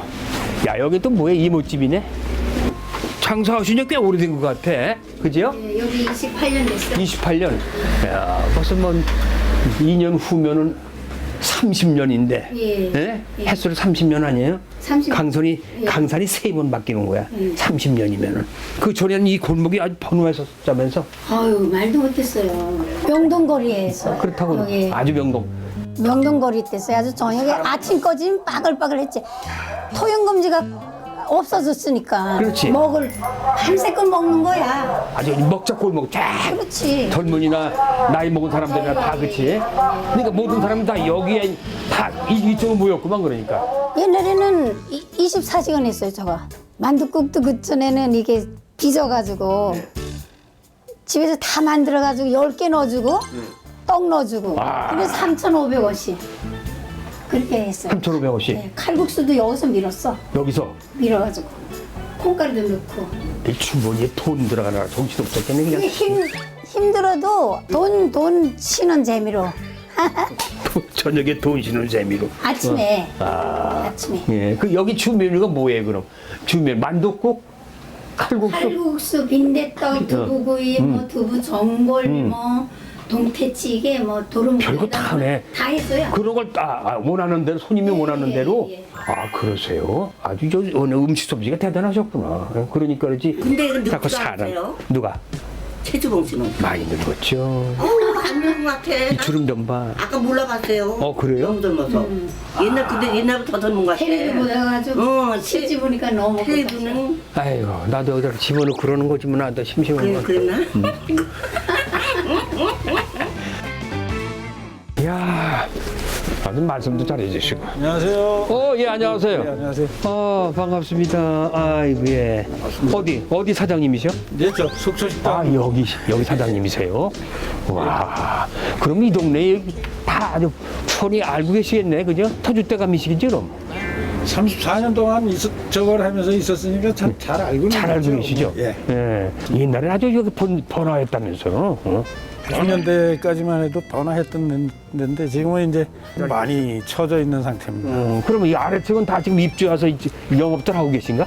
야 여기 또 뭐야 이모집이네. 장사하신 지 꽤 오래된 것 같아. 그죠? 네, 여기 28년 됐어요. 28년. 야 벌써 뭐 2년 후면은 30년인데. 예. 예. 횟수로 30년 아니에요? 30. 강산이 예. 3번 바뀌는 거야. 30년이면은. 그 전에는 이 골목이 아주 번화했었다면서. 아유, 말도 못했어요. 명동거리에서. 그렇다고 여기 아주 명동. 명동거리 때어요 아주 저녁에 아침까지 빠글빠글했지. 토용금지가 없어졌으니까. 그렇지. 밤새껏 먹는 거야. 아주 먹자 골목 쫙. 그렇지. 젊은이나 나이 먹은 사람들이나 다 그치. 그러니까 모든 사람은 다 여기에 다 이쪽으로 모였구만 그러니까. 옛날에는 24시간 했어요, 저거. 만둣국도 그 전에는 이게 빚어가지고 집에서 다 만들어가지고 10개 넣어주고 떡 넣어주고 그래서 3,500원씩 그렇게 했어요. 3,500원씩. 네, 칼국수도 여기서 밀었어. 여기서 밀어가지고 콩가루도 넣고. 이 주머니에 돈 들어가나 정신 없었겠네 그냥. 그게 힘들어도 돈 치는 재미로. 저녁에 돈 쉬는 재미로. 아침에. 아. 아침에. 예. 그 여기 주 메뉴가 뭐예요 그럼? 주 메뉴 만둣국, 칼국수. 칼국수, 빈대떡, 두부구이, 뭐 두부 전골, 뭐 동태찌개, 뭐 도루묵. 별거 다 하네. 다 했어요. 그런 걸 원하는 대로 손님이 원하는 대로. 예. 그러세요? 아주 저 음식 솜씨가 대단하셨구나. 그러니까 그러지. 근데 그 자꾸 늙지도 사람 않으세요? 누가 최주봉 씨는 많이 늙었죠. 안 늙은 것 같아. 이 주름 좀 봐. 아까 몰라봤어요. 그래요? 너무 젊어서. 근데 옛날부터 더 젊은 것 같아. 텔레비 보다가지고 실제 보니까 너무 텔레비는 아이고 나도 어디다 집어넣고 그러는 거지 뭐 나도 심심한 거. 그랬나? 야 아주 말씀도 잘해주시고. 안녕하세요. 예, 안녕하세요. 네, 안녕하세요. 반갑습니다. 아이고, 예. 어디 사장님이셔? 네, 저 속초식당. 여기 사장님이세요? 와, 그럼 이 동네에 다 아주 촌이 알고 계시겠네, 그죠? 터줏대감이시겠지, 그럼? 34년 동안 저걸 하면서 있었으니까 참 잘 알고 잘 알고 있죠. 계시죠? 예. 예. 옛날에 아주 여기 번화했다면서요? 90년대까지만 해도 번화했던 데인데 지금은 이제 많이 처져 있는 상태입니다. 그러면 이 아래측은 다 지금 입주해서 영업들 하고 계신가?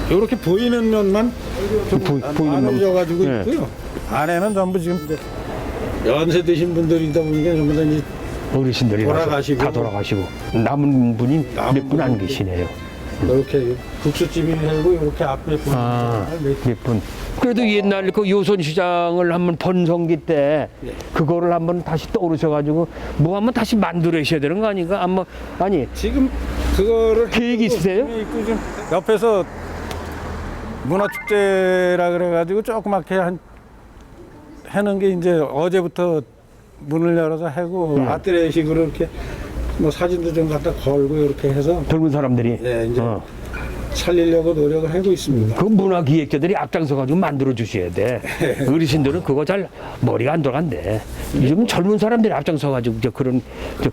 이렇게 보이는 면만 좀 보이는 나눠져가지고 면. 있고요. 안에는 전부 지금 이제 연세 드신 분들이다 보니까 전부 다 이제 어르신들이 돌아가시고. 다 돌아가시고 남은 분이 몇 분 안 분이 계시네요. 이렇게 국수집이 되고 이렇게 앞에 보이는 몇 분. 그래도 옛날 그 요선시장을 한번 번성기 때 그거를 한번 다시 떠오르셔가지고 뭐 한번 다시 만들으셔야 되는 거 아닌가? 아니 지금 그거를 계획 있으세요? 있고 좀 옆에서 문화축제라 그래가지고 조그맣게 하는 게 이제 어제부터 문을 열어서 하고 아트레식으로 이렇게 뭐 사진도 좀 갖다 걸고 이렇게 해서 젊은 사람들이 이제 살리려고 노력을 하고 있습니다. 그 문화기획자들이 앞장서가지고 만들어 주셔야 돼. 어르신들은 그거 잘 머리가 안 들어간대. 요즘 젊은 사람들이 앞장서가지고 그런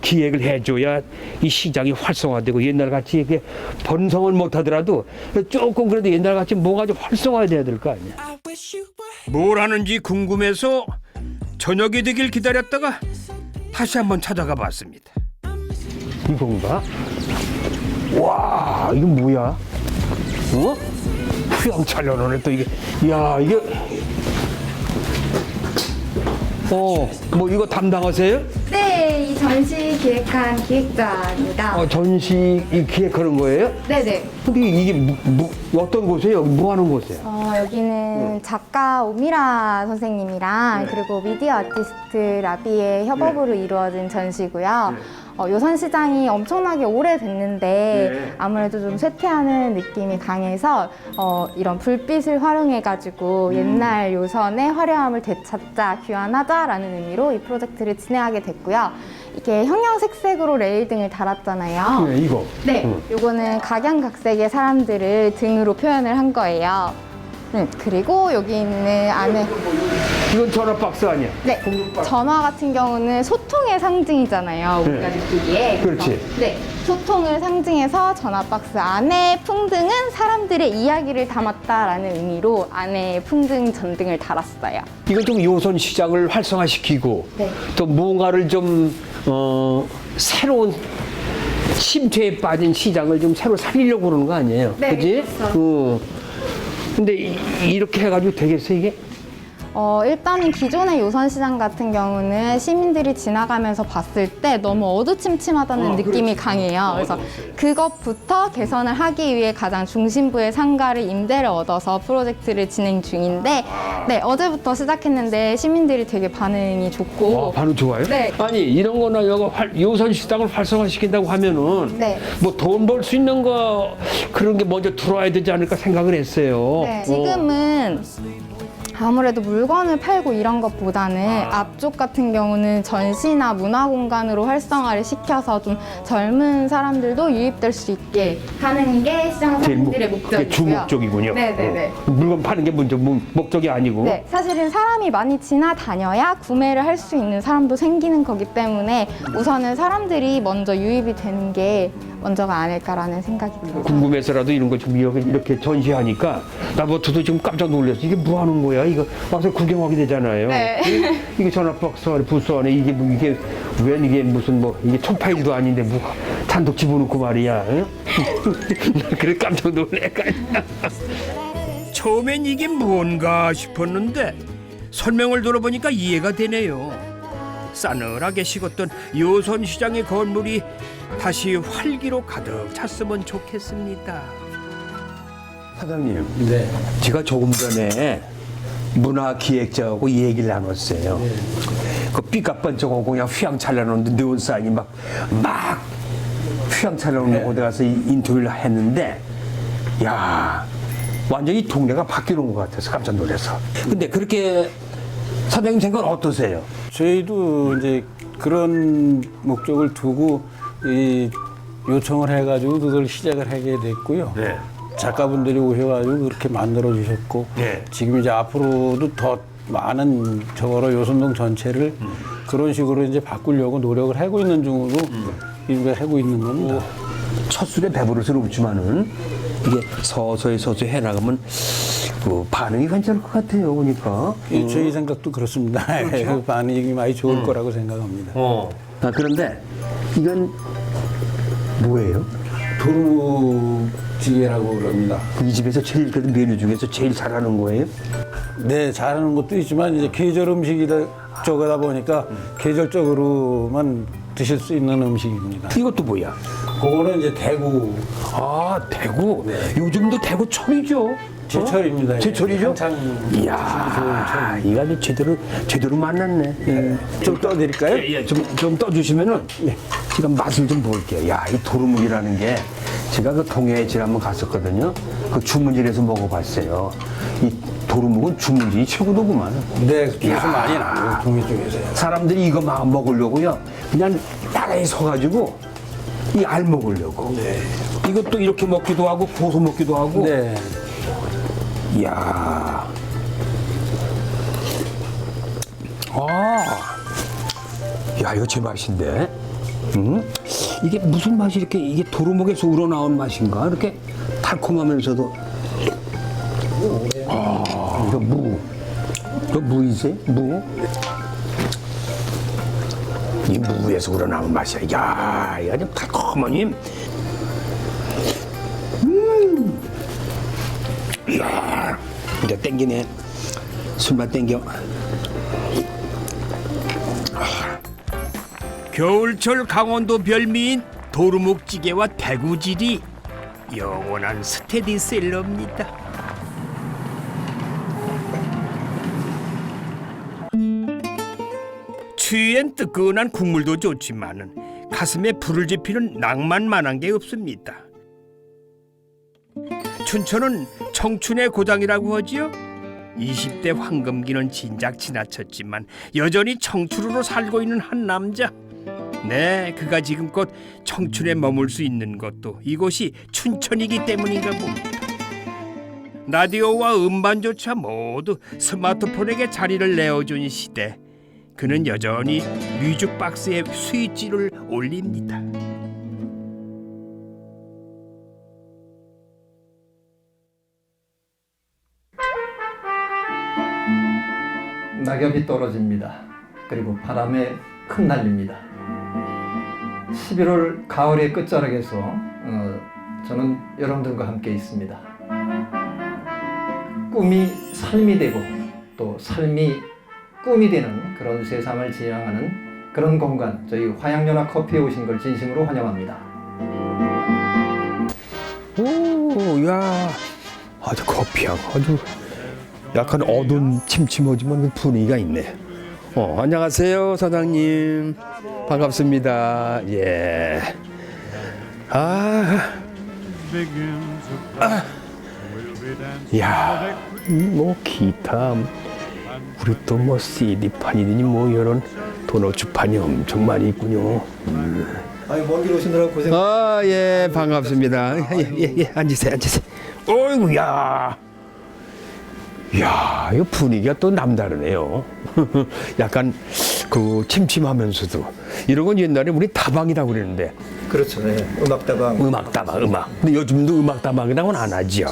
기획을 해줘야 이 시장이 활성화되고 옛날같이 이렇게 번성을 못하더라도 조금 그래도 옛날같이 뭐가 좀 활성화돼야 될 거 아니야. 뭘 하는지 궁금해서 저녁이 되길 기다렸다가 다시 한번 찾아가 봤습니다. 이건가? 와, 이거 뭐야? 휘황찬란하네 또 이게. 이야, 이게. 뭐 이거 담당하세요? 네, 이 전시 기획한 기획자입니다. 전시 기획하는 거예요? 네네. 근데 이게 어떤 곳이에요? 뭐 하는 곳이에요? 여기는 작가 오미라 선생님이랑 그리고 미디어 아티스트 라비의 협업으로 이루어진 전시고요. 요선시장이 엄청나게 오래됐는데 아무래도 좀 쇠퇴하는 느낌이 강해서 이런 불빛을 활용해가지고 옛날 요선의 화려함을 되찾자, 귀환하자라는 의미로 이 프로젝트를 진행하게 됐고요. 이게 형형색색으로 레일 등을 달았잖아요. 네, 이거. 네, 요거는 각양각색의 사람들을 등으로 표현을 한 거예요. 그리고 여기 있는 안에 이건 전화 박스 아니야? 네, 전화 같은 경우는 소통의 상징이잖아요. 우리가 느끼기에. 그렇지. 네, 소통을 상징해서 전화 박스 안에 풍등은 사람들의 이야기를 담았다라는 의미로 안에 풍등 전등을 달았어요. 이건 좀 요선 시장을 활성화시키고 또 뭔가를 좀 새로운 침체에 빠진 시장을 좀 새로 살리려고 그러는 거 아니에요? 네, 그지? 그렇죠. 근데 이렇게 해가지고 되겠어 이게? 일단은 기존의 요선시장 같은 경우는 시민들이 지나가면서 봤을 때 너무 어두침침하다는 느낌이 강해요. 그래서 그것부터 개선을 하기 위해 가장 중심부의 상가를 임대를 얻어서 프로젝트를 진행 중인데 네, 어제부터 시작했는데 시민들이 되게 반응이 좋고 반응 좋아요? 네. 아니 이런 거나 요선시장을 활성화시킨다고 하면은 네. 뭐 돈 벌 수 있는 거 그런 게 먼저 들어와야 되지 않을까 생각을 했어요. 네, 지금은 아무래도 물건을 팔고 이런 것보다는 앞쪽 같은 경우는 전시나 문화공간으로 활성화를 시켜서 좀 젊은 사람들도 유입될 수 있게 하는 게 시장 상인들의 목적이고요. 주목적이군요. 네네네. 물건 파는 게 먼저 목적이 아니고. 네, 사실은 사람이 많이 지나다녀야 구매를 할 수 있는 사람도 생기는 거기 때문에 우선은 사람들이 먼저 유입이 되는 게 먼저가 아닐까라는 생각이 들어요. 궁금해서라도 이런 거 좀 이렇게 전시하니까 나부터도 지금 깜짝 놀랐어. 이게 뭐 하는 거야? 이거 와서 구경하게 되잖아요. 네. 이게 전화박스 안에 부스 안에 이게 웬 이게 무슨 뭐 이게 촌파일도 아닌데 뭐 잔뜩 집어넣고 말이야. 응? 그래 깜짝 놀래. 처음엔 이게 뭔가 싶었는데 설명을 들어보니까 이해가 되네요. 싸늘하게 식었던 요선시장의 건물이 다시 활기로 가득 찼으면 좋겠습니다. 사장님, 제가 조금 전에 문화기획자하고 얘기를 나눴어요. 그 삐까뻔쩍하고 그냥 휘황찬란한 네온사인이 막 휘황찬란한 곳에 가서 인터뷰를 했는데 야 완전히 동네가 바뀌는 것 같아서 깜짝 놀라서. 근데 그렇게 사장님 생각은 어떠세요? 저희도 이제 그런 목적을 두고 이 요청을 해가지고 그걸 시작을 하게 됐고요. 네. 작가분들이 오셔가지고 그렇게 만들어 주셨고 지금 이제 앞으로도 더 많은 저거로 요선동 전체를 그런 식으로 이제 바꾸려고 노력을 하고 있는 중으로 이제 하고 있는 겁니다. 첫 술에 배부를 수는 없지만은 이게 서서히 해나가면 그 반응이 괜찮을 것 같아요. 보니까. 저희 생각도 그렇습니다. 그렇죠? 반응이 많이 좋을 거라고 생각합니다. 아, 그런데 이건 뭐예요? 도루묵찌개라고 그럽니다. 이 집에서 제일 그 메뉴 중에서 제일 잘하는 거예요? 네, 잘하는 것도 있지만 이제 계절 음식이다 저거다 보니까 계절적으로만 드실 수 있는 음식입니다. 이것도 뭐야? 그거는 이제 대구. 아, 대구. 네. 요즘도 대구 철이죠. 제철입니다. 제철이죠? 한창 이야, 이거 아주 제대로 만났네. 예. 좀 떠드릴까요? 예, 좀 떠주시면은 제가 맛을 좀 볼게요. 야, 이 도루묵이라는 게 제가 그 동해질 한번 갔었거든요. 그 주문진에서 먹어봤어요. 이 도루묵은 주문진이 최고더구만. 네, 그래서 많이 나와요. 동해 쪽에서요. 사람들이 이거 막 먹으려고요. 그냥 나라에 서가지고 이 알 먹으려고. 네. 이것도 이렇게 먹기도 하고 고소 먹기도 하고. 네. 이야. 야, 이거 제 맛인데. 이게 무슨 맛이 이게 도루묵에서 우러나온 맛인가? 이렇게 달콤하면서도. 이거 이거 무이지? 무? 이 무에서 우러나온 맛이야. 야, 이거 아주 달콤하니. 이야, 이제 땡기네. 술맛 땡겨. 겨울철 강원도 별미인 도루묵찌개와 대구질이 영원한 스테디셀러입니다. 추위엔 뜨끈한 국물도 좋지만은 가슴에 불을 지피는 낭만만한 게 없습니다. 춘천은 청춘의 고장이라고 하지요. 20대 황금기는 진작 지나쳤지만 여전히 청춘으로 살고 있는 한 남자. 네, 그가 지금껏 청춘에 머물 수 있는 것도 이곳이 춘천이기 때문인가 봅니다. 라디오와 음반조차 모두 스마트폰에게 자리를 내어준 시대. 그는 여전히 뮤직박스에 스위치를 올립니다. 낙엽이 떨어집니다. 그리고 바람에 흩날립니다. 11월 가을의 끝자락에서 저는 여러분들과 함께 있습니다. 꿈이 삶이 되고 또 삶이 꿈이 되는 그런 세상을 지향하는 그런 공간, 저희 화양연화 커피에 오신 걸 진심으로 환영합니다. 오, 야, 아주 커피향, 아주 약간 어두운 침침하지만 분위기가 있네. 안녕하세요, 사장님. 반갑습니다. 예. 야, 뭐 기타, 우리 또 뭐 CD판이니 뭐 이런 도너츠판이 엄청 많이 있군요. 아니, 먼 길 오시느라 고생. 예, 반갑습니다. 예, 앉으세요. 어이구, 야, 이거 분위기가 또 남다르네요. 약간 그 침침하면서도 이런 건 옛날에 우리 다방이라고 그랬는데. 그렇죠. 네. 음악다방. 근데 요즘도 음악다방이라고는 안 하지요.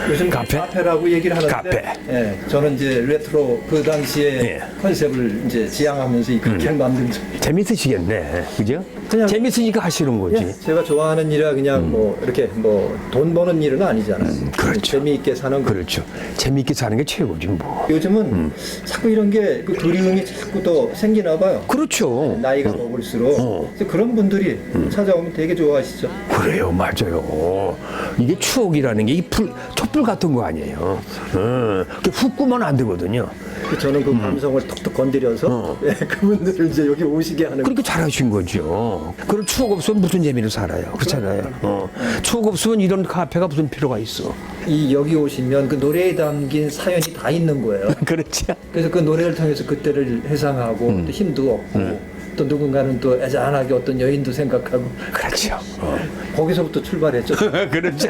요즘 카페라고 얘기를 하는데. 카페. 예, 저는 이제 레트로 그 당시에 컨셉을 이제 지향하면서 그렇게 만든. 재밌으시겠네, 그죠? 그냥 재밌으니까 하시는 거지. 예, 제가 좋아하는 일이라 그냥 뭐 이렇게 뭐 돈 버는 일은 아니잖아요. 그렇죠. 재미있게 사는 거. 그렇죠. 재미있게 사는 게 최고지 뭐. 요즘은 자꾸 이런 게 그 그리움이 자꾸 또 생기나 봐요. 그렇죠. 나이가 먹을수록 그래서 그런 분들이 찾아오면 되게 좋아하시죠. 그래요, 맞아요. 이게 추억이라는 게 이 촛불 같은 거 아니에요. 훅 끄면 안 되거든요. 저는 그 감성을 톡톡 건드려서 예, 그분들을 이제 여기 오시게 하는. 그렇게 잘하신 거죠. 그런 추억 없으면 무슨 재미를 살아요. 그렇잖아요. 추억 없으면 이런 카페가 무슨 필요가 있어. 이 여기 오시면 그 노래에 담긴 사연이 다 있는 거예요. 그렇지. 그래서 그 노래를 통해서 그때를 회상하고 또 힘도 얻고 또 누군가는 또 애잔하게 어떤 여인도 생각하고. 그렇죠. 거기서부터 출발했죠. 그렇죠.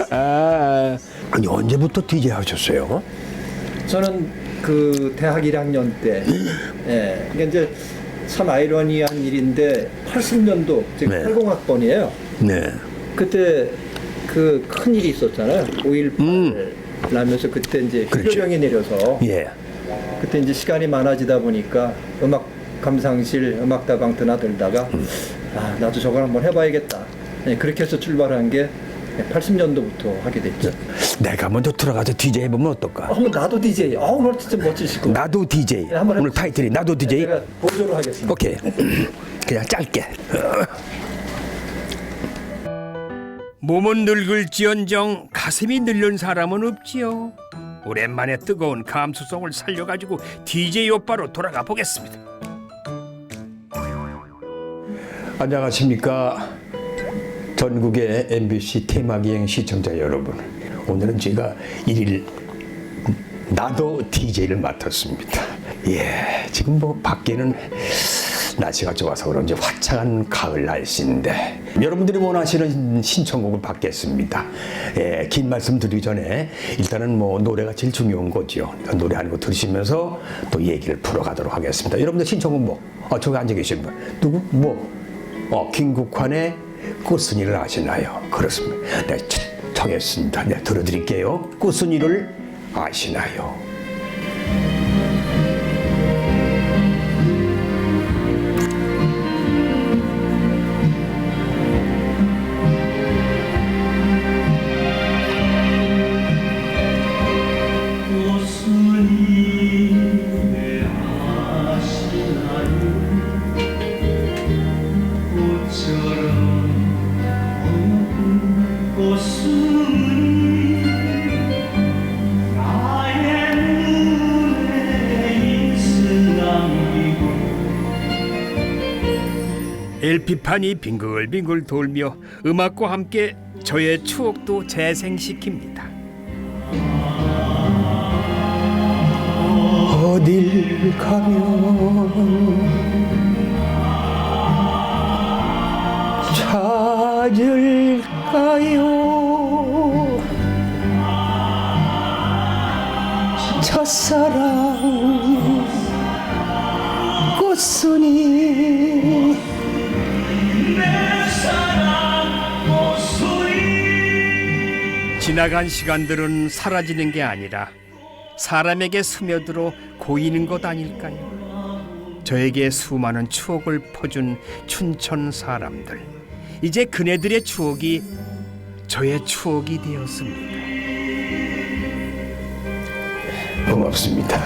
아니 언제부터 DJ 하셨어요? 저는 그 대학 1학년 때, 예, 이게 이제 참 아이러니한 일인데 80년도, 즉 네. 80학번이에요. 네. 그때 그 큰 일이 있었잖아요. 5.18 나면서 그때 이제 휴교령이 내려서 예. 그때 이제 시간이 많아지다 보니까 음악 감상실, 음악다방 드나들다가 아 나도 저걸 한번 해봐야겠다. 예, 그렇게 해서 출발한 게 80년도부터 하게 됐죠. 내가 먼저 들어가서 DJ 해보면 어떨까? 한번 나도 DJ. 오늘 진짜 멋지시고. 나도 DJ. 네, 한번 오늘 타이틀이 나도 DJ. 제가 보조로 하겠습니다. 오케이. 그냥 짧게. 몸은 늙을지언정 가슴이 늙는 사람은 없지요. 오랜만에 뜨거운 감수성을 살려가지고 DJ 오빠로 돌아가 보겠습니다. 안녕하십니까. 전국의 MBC 테마기행 시청자 여러분. 오늘은 제가 일일 나도 DJ를 맡았습니다. 예, 지금 뭐 밖에는 날씨가 좋아서 그런지 화창한 가을 날씨인데 여러분들이 원하시는 신청곡을 받겠습니다. 예, 긴 말씀 드리기 전에 일단은 뭐 노래가 제일 중요한 거죠. 노래하는 거 들으시면서 또 얘기를 풀어가도록 하겠습니다. 여러분들 신청곡 뭐? 저기 앉아 계신 분 누구? 뭐? 김국환의 꽃순이를 아시나요? 그렇습니다. 네, 정했습니다. 네, 들어드릴게요. 꽃순이를 아시나요? LP판이 빙글빙글 돌며 음악과 함께 저의 추억도 재생시킵니다. 어딜 가면 찾을까요? 첫사랑 꽃순이 지나간 시간들은 사라지는 게 아니라 사람에게 스며들어 고이는 것 아닐까요? 저에게 수많은 추억을 퍼준 춘천 사람들. 이제 그네들의 추억이 저의 추억이 되었습니다. 고맙습니다.